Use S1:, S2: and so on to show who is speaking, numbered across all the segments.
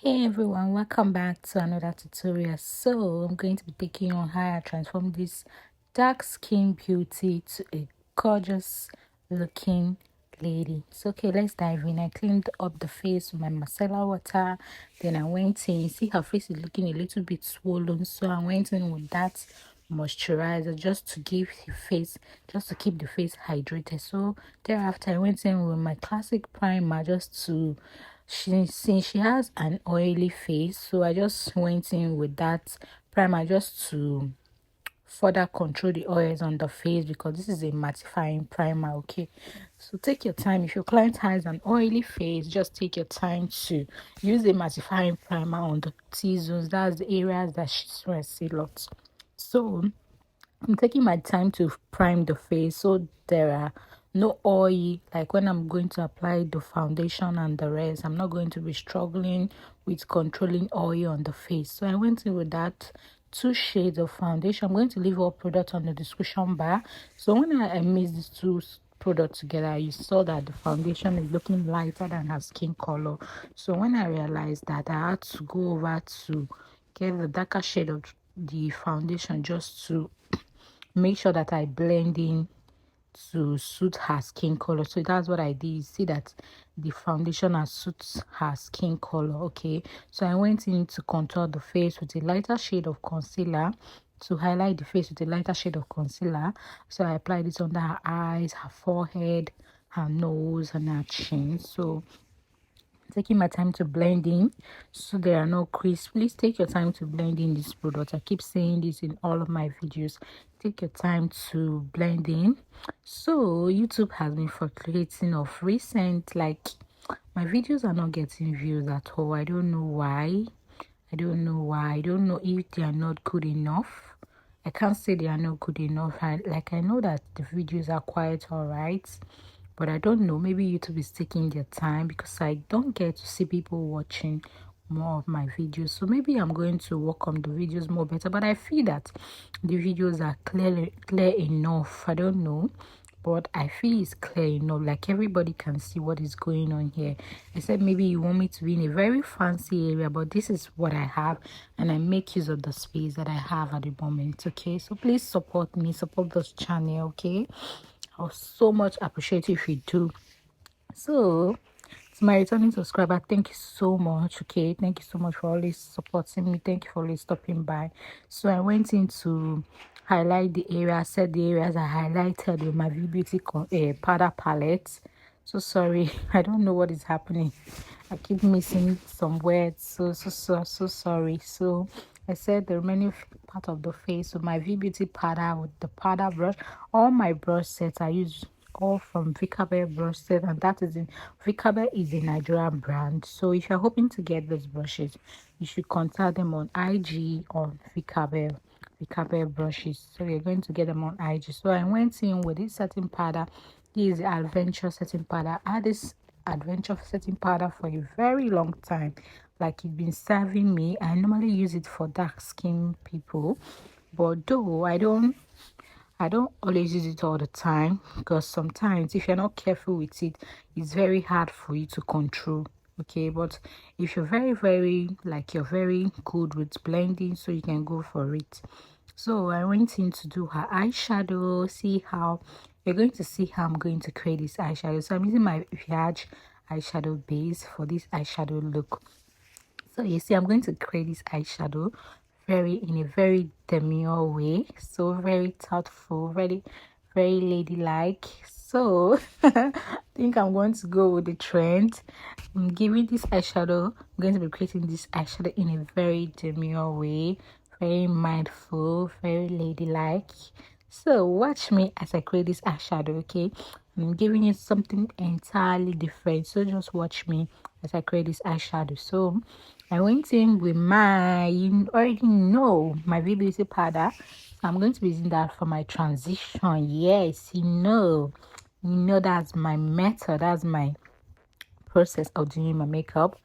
S1: Hey everyone, welcome back to another tutorial. So I'm going to be taking on how I transform this dark skin beauty to a gorgeous looking lady. So okay, let's dive in. I cleaned up the face with my micellar water, then I went in. See, her face is looking a little bit swollen, so I went in with that moisturizer just to give the face, just to keep the face hydrated. So thereafter I went in with my classic primer just to, since she has an oily face, so I just went in with that primer just to further control the oils on the face, because this is a mattifying primer. Okay, so take your time. If your client has an oily face, just take your time to use a mattifying primer on the T-zones. That's the areas that she sweats a lot. So I'm taking my time to prime the face so there are no oil. Like when I'm going to apply the foundation and the rest, I'm not going to be struggling with controlling oil on the face. So I went in with that 2 shades of foundation. I'm going to leave all products on the description bar. So when I mix these two products together, you saw that the foundation is looking lighter than her skin color. So when I realized that, I had to go over to get the darker shade of the foundation just to make sure that I blend in to suit her skin color. So that's what I did. You see that the foundation has suits her skin color. Okay, so I went in to contour the face with a lighter shade of concealer, to highlight the face with a lighter shade of concealer. So I applied it under her eyes, her forehead, her nose, and her chin. So taking my time to blend in so there are no crease. Please take your time to blend in this product. I keep saying this in all of my videos. Take your time to blend in. So YouTube has been fluctuating of recent, like my videos are not getting views at all. I don't know why. I don't know if they are not good enough. I can't say they are not good enough. I know that the videos are quite all right, but I don't know, maybe YouTube is taking their time, because I don't get to see people watching more of my videos. So maybe I'm going to work on the videos more better, but I feel that the videos are clear enough. I don't know, but I feel it's clear enough, like everybody can see what is going on here. I said maybe you want me to be in a very fancy area, but this is what I have, and I make use of the space that I have at the moment. Okay, so please support me, support this channel. Okay, I'll so much appreciate if you do. So to my returning subscriber, thank you so much. Okay, thank you so much for always supporting me. Thank you for always stopping by. So I went in to highlight the area, set the areas I highlighted with my V Beauty powder palette. So sorry, I don't know what is happening. I keep missing some words. So sorry. So I said the remaining part of the face with my V Beauty powder with the powder brush. All my brush sets I use all from Viccabel brush set, and that is in Viccabel is a Nigerian brand. So if you're hoping to get those brushes, you should contact them on IG on Viccabel brushes. So you're going to get them on IG. So I went in with this setting powder. This is the Adventure setting powder. I had this Adventure setting powder for a very long time, like it's been serving me. I normally use it for dark skin people, but though I don't always use it all the time, because sometimes if you're not careful with it, it's very hard for you to control. Okay, but if you're very you're very good with blending, so you can go for it. So I went in to do her eyeshadow. See how you're going to see how I'm going to create this eyeshadow. So I'm using my Viage eyeshadow base for this eyeshadow look. So you see, I'm going to create this eyeshadow in a very demure way, so very thoughtful, very ladylike. So I think I'm going to go with the trend. I'm giving this eyeshadow, I'm going to be creating this eyeshadow in a very demure way, very mindful, very ladylike. So watch me as I create this eyeshadow. Okay, I'm giving you something entirely different, so just watch me as I create this eyeshadow. So I went in with my, you already know, my V Beauty powder. So I'm going to be using that for my transition. Yes, you know that's my method, that's my process of doing my makeup.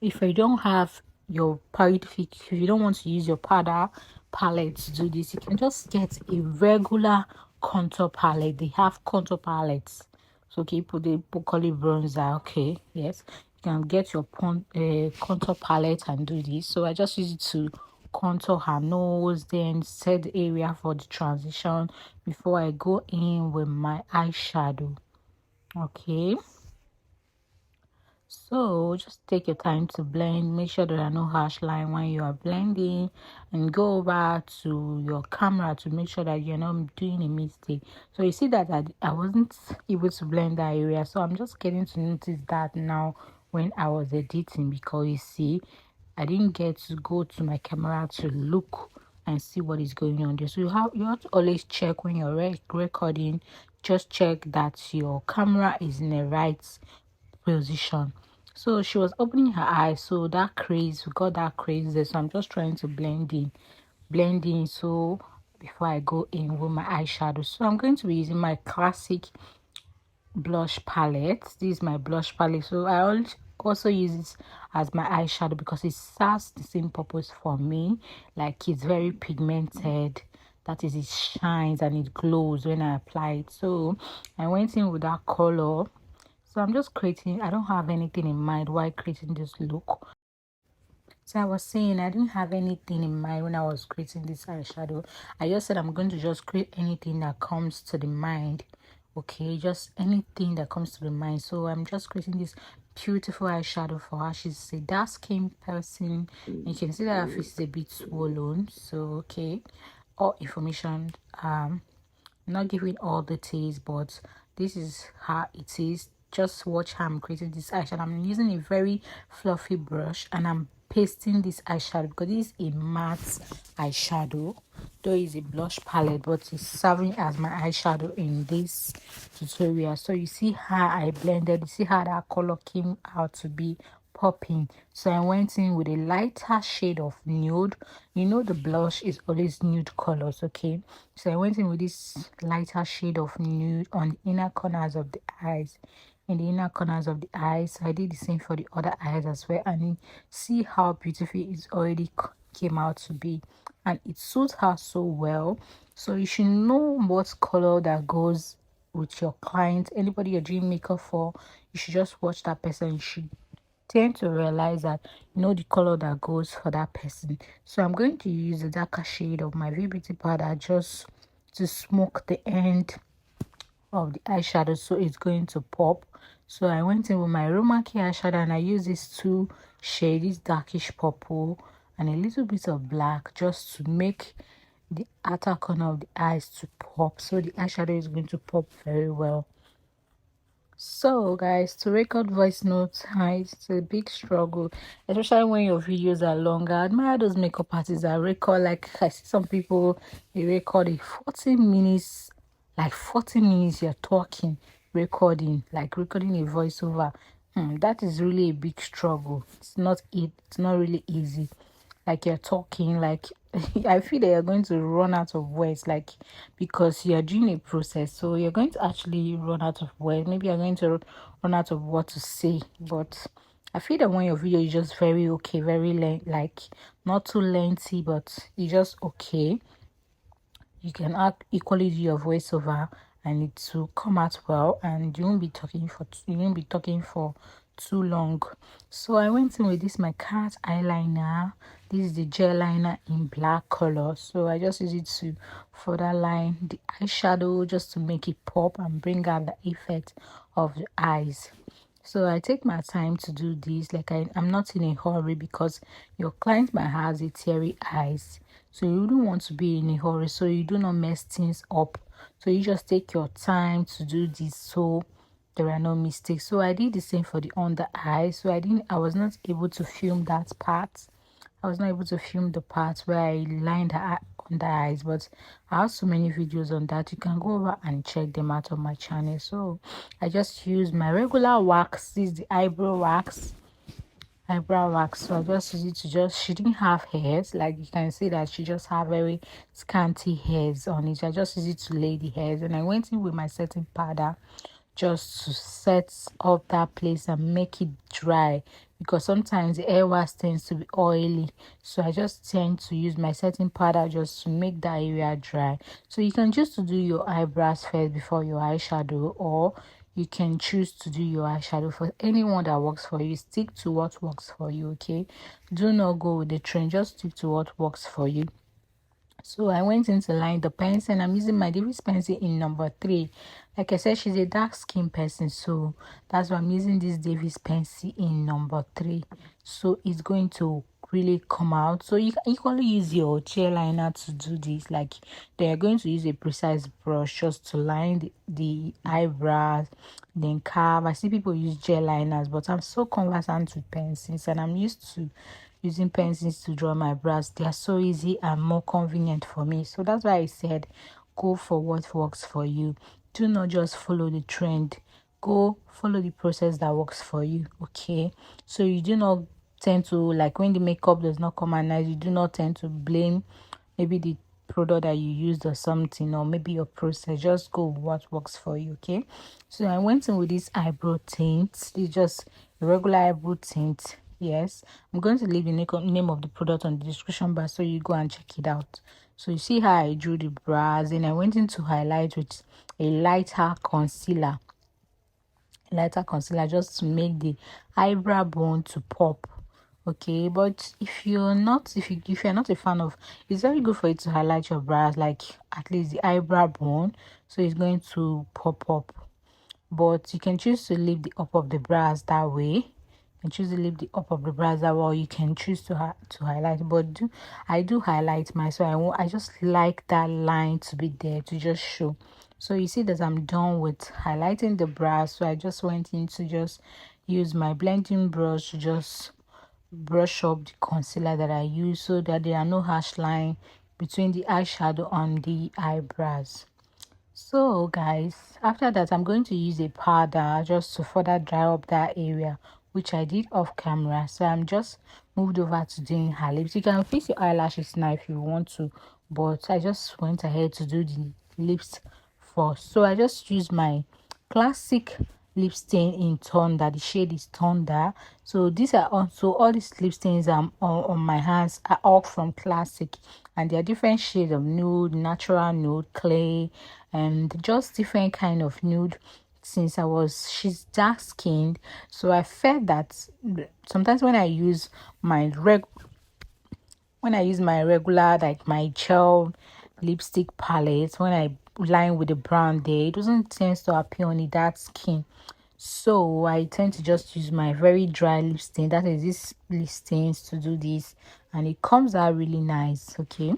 S1: If you don't have your palette, if you don't want to use your powder palette to do this, you can just get a regular contour palette. They have contour palettes. So okay, they call it bronzer. Okay, yes, you can get your contour palette and do this. So I just use it to contour her nose, then set the area for the transition before I go in with my eyeshadow. Okay, so just take your time to blend. Make sure there are no harsh line when you are blending, and go over to your camera to make sure that you're not doing a mistake. So you see that I wasn't able to blend that area, so I'm just getting to notice that now when I was editing, because you see I didn't get to go to my camera to look and see what is going on there. So you have to always check when you're recording. Just check that your camera is in the right position. So she was opening her eyes, so that craze, we got that craze there. So I'm just trying to blend in, so before I go in with my eyeshadow. So I'm going to be using my classic blush palette. This is my blush palette, so I also use it as my eyeshadow because it serves the same purpose for me. Like, it's very pigmented, that is, it shines and it glows when I apply it. So I went in with that color. So I'm just creating, I don't have anything in mind while creating this look. So I was saying I didn't have anything in mind when I was creating this eyeshadow. I just said I'm going to just create anything that comes to the mind. Okay, just anything that comes to the mind. So I'm just creating this beautiful eyeshadow for her. She's a dark skin person. You can see that her face is a bit swollen. So okay, all information, not giving all the taste, but this is how it is. Just watch how I'm creating this eyeshadow. I'm using a very fluffy brush and I'm pasting this eyeshadow because this is a matte eyeshadow, though it's a blush palette, but it's serving as my eyeshadow in this tutorial. So you see how I blended, you see how that color came out to be popping. So I went in with a lighter shade of nude. You know the blush is always nude colors, okay? So I went in with this lighter shade of nude on the inner corners of the eyes. In the inner corners of the eyes, I did the same for the other eyes as well, and see how beautiful it already came out to be, and it suits her so well. So you should know what color that goes with your client. Anybody you're doing makeup for, you should just watch that person. You should tend to realize that you know the color that goes for that person. So I'm going to use the darker shade of my VBT powder just to smoke the end of the eyeshadow, so it's going to pop. So I went in with my Romanky eyeshadow and I use these two shades, darkish purple and a little bit of black, just to make the outer corner of the eyes to pop. So the eyeshadow is going to pop very well. So guys, to record voice notes, it's a big struggle, especially when your videos are longer. I admire those makeup artists that record, like I see some people, they record a 40 minutes, like 40 minutes you're talking, recording a voiceover. That is really a big struggle. It's not really easy. Like, you're talking, like I feel that you're going to run out of words, like, because you're doing a process, so you're going to actually run out of words. Maybe you're going to run out of what to say. But I feel that when your video is just very okay, very like not too lengthy, but it's just okay, you can equally do your voiceover and it will come out well, and you won't be talking for too long. So I went in with this my cat eyeliner. This is the gel liner in black color, so I just use it to further line the eyeshadow, just to make it pop and bring out the effect of the eyes. So I take my time to do this. Like, I'm not in a hurry, because your client might have a teary eyes, so you don't want to be in a hurry, so you do not mess things up. So you just take your time to do this, so there are no mistakes. So I did the same for the under eye. So I was not able to film that part. I was not able to film the part where I lined her under eyes, but I have so many videos on that. You can go over and check them out on my channel. So I just use my regular wax. This is the eyebrow wax. So I just use it to she didn't have hairs, like you can see that she just had very scanty hairs on it. I just use it to lay the hairs, and I went in with my setting powder just to set up that place and make it dry, because sometimes the hair wax tends to be oily. So I just tend to use my setting powder just to make that area dry. So you can just do your eyebrows first before your eyeshadow, or you can choose to do your eyeshadow. For anyone that works for you, stick to what works for you, okay? Do not go with the trend, just stick to what works for you. So I went in to line the pencil, and I'm using my David's pencil in number 3. Like I said, she's a dark skin person, so that's why I'm using this David's pencil in number 3. So it's going to really come out. So you can equally use your gel liner to do this. Like they are going to use a precise brush just to line the eyebrows, then carve. I see people use gel liners, but I'm so conversant with pencils, and I'm used to using pencils to draw my brows. They are so easy and more convenient for me. So that's why I said go for what works for you. Do not just follow the trend. Go follow the process that works for you. Okay. So you do not tend to, like, when the makeup does not come out nice, you do not tend to blame maybe the product that you used or something, or maybe your process. Just go with what works for you. Okay. So I went in with this eyebrow tint. It's just a regular eyebrow tint. Yes, I'm going to leave the name of the product on the description bar so you go and check it out. So you see how I drew the brows, and I went into highlight with a lighter concealer just to make the eyebrow bone to pop. Okay, but if you're not a fan of, it's very good for you to highlight your brows, like at least the eyebrow bone, so it's going to pop up. But you can choose to leave the up of the brows that way. You can choose to leave the up of the brows that way, or you can choose to highlight. But I do highlight mine, so I just like that line to be there to just show. So you see that I'm done with highlighting the brows. So I just went in to just use my blending brush to just brush up the concealer that I use, so that there are no harsh line between the eyeshadow and the eyebrows. So guys, after that I'm going to use a powder just to further dry up that area, which I did off camera. So I'm just moved over to doing her lips. You can fix your eyelashes now if you want to, but I just went ahead to do the lips first. So I just used my classic lip stain in Thunder. The shade is Thunder. So these are also all these lip stains on my hands are all from Classic, and they are different shades of nude, natural nude, clay, and just different kind of nude. Since she's dark skinned, so I felt that sometimes when I use my regular, like my gel lipstick palette, when I line with the brown there, it doesn't tend to appear on the dark skin. So I tend to just use my very dry lip stain, that is this lip stains, to do this, and it comes out really nice. Okay,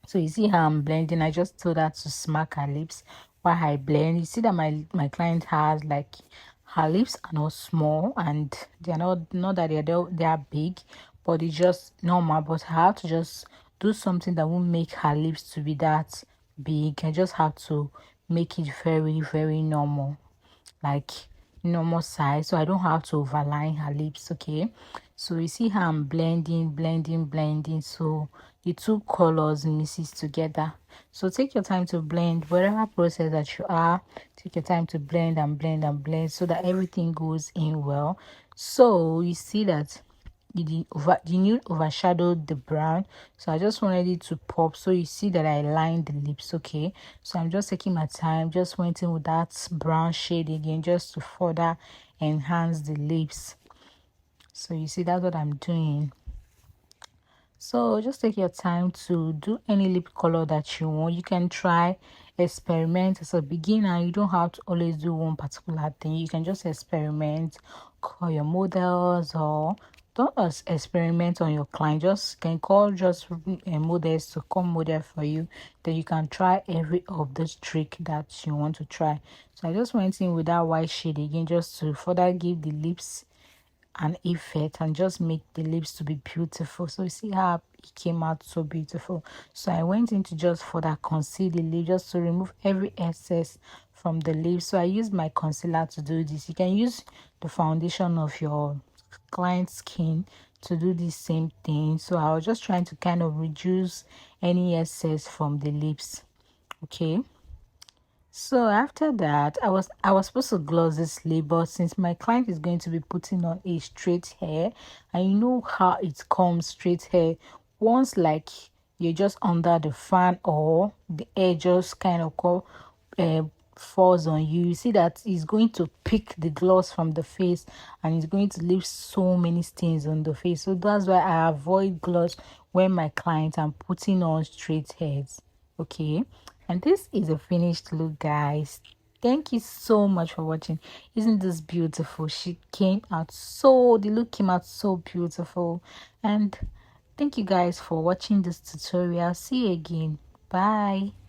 S1: so you see how I'm blending. I just told her to smack her lips while I blend. You see that my client has, like, her lips are not small, and they're not that they are big, but it's just normal. But I have to just do something that won't make her lips to be that big. I just have to make it very, very normal, like normal size, so I don't have to overline her lips. Okay, so you see how I'm blending, so the two colors mixes together. So take your time to blend whatever process that you are. Take your time to blend and blend so that everything goes in well. So you see that the nude overshadowed the brown, so I just wanted it to pop. So you see that I lined the lips. Okay, so I'm just taking my time, just went in with that brown shade again just to further enhance the lips. So you see that's what I'm doing. So just take your time to do any lip color that you want. You can try, experiment. As a beginner, you don't have to always do one particular thing. You can just experiment, call your models, or don't experiment on your client. Just can call just models to come model for you. Then you can try every of this trick that you want to try. So I just went in with that white shade again just to further give the lips an effect and just make the lips to be beautiful. So you see how it came out so beautiful. So I went into just further conceal the lip, just to remove every excess from the lips. So I used my concealer to do this. You can use the foundation of your client's skin to do the same thing. So I was just trying to kind of reduce any excess from the lips. Okay, so after that, I was supposed to gloss this lip, but since my client is going to be putting on a straight hair, and you know how it comes straight hair, once, like, you're just under the fan, or the hair just kind of falls on you, you see that it's going to pick the gloss from the face and it's going to leave so many stains on the face. So that's why I avoid gloss when my clients are putting on straight hairs. Okay, and this is a finished look, guys. Thank you so much for watching. Isn't this beautiful? The look came out so beautiful. And thank you guys for watching this tutorial. See you again. Bye.